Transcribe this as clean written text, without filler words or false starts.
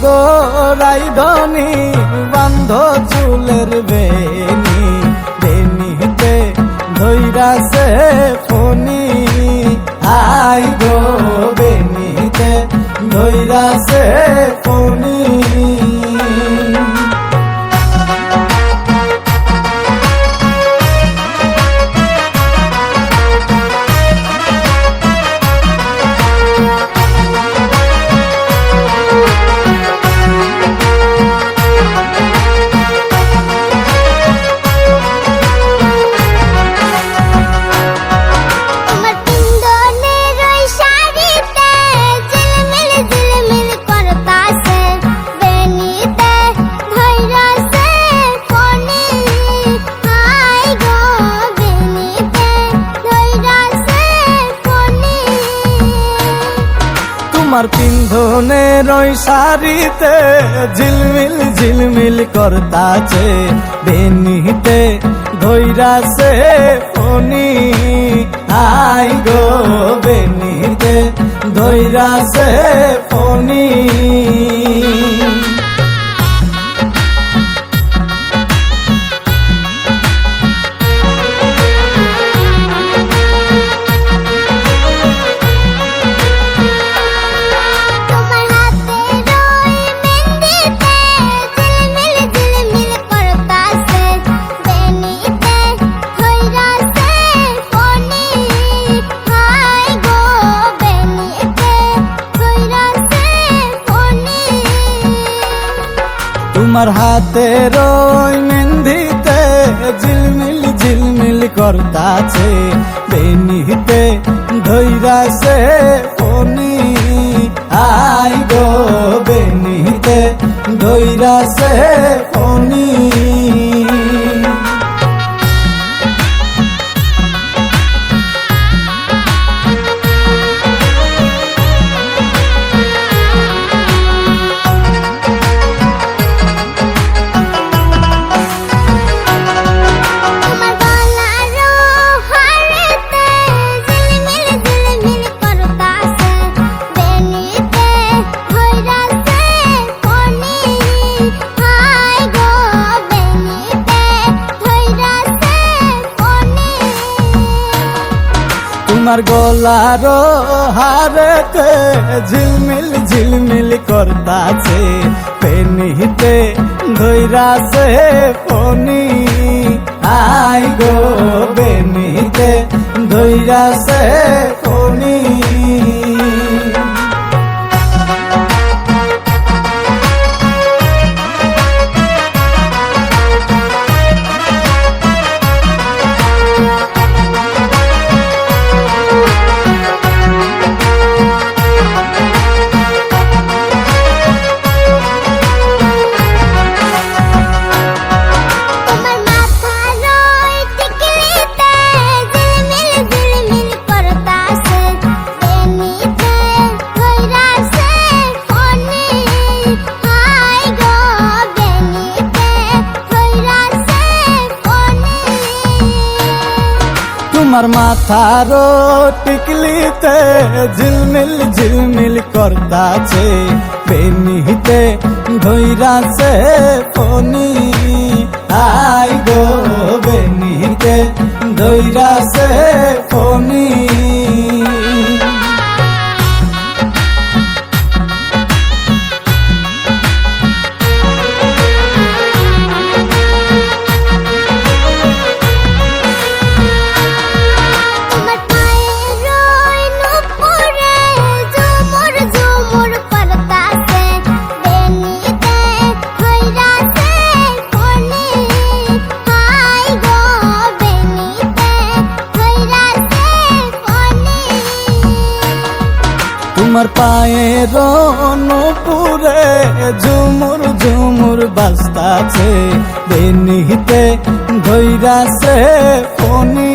গো রাইধনি বান্ধ চুলের বেনি, বেনিতে ধৈরাছে Fani. I go বেনিতে ধৈরাছে Fani. তোমার পিন্ধনের ওই শাড়িতে ঝিলমিল ঝিলমিল করতাছে, বেনিতে ধৈরাছে ফনি। I go বেনিতে ধৈরাছে Fani. তোমার হাতের ওই মেহেন্দিতে ঝিলমিল ঝিলমিল করতাছে, বেনিতে ধৈরাছে ফনি। I go বেনিতে ধৈরাছে Fani. তোমার গলার হারেতে ঝিলমিল ঝিলমিল করতাছে, বেনিতে ধৈরাছে ফনি। I go বেনিতে ধৈরাছে Fani. তোমার মাথার টিকলিতে ঝিলমিল ঝিলমিল করতাছে, বেনিতে ধৈরাছে ফনি। I go বেনিতে ধৈরাছে Fani. তোমার পায়ের নূপুরে ঝুমুর ঝুমুর বাজতাছে, বেনিতে ধৈরাছে ফনি।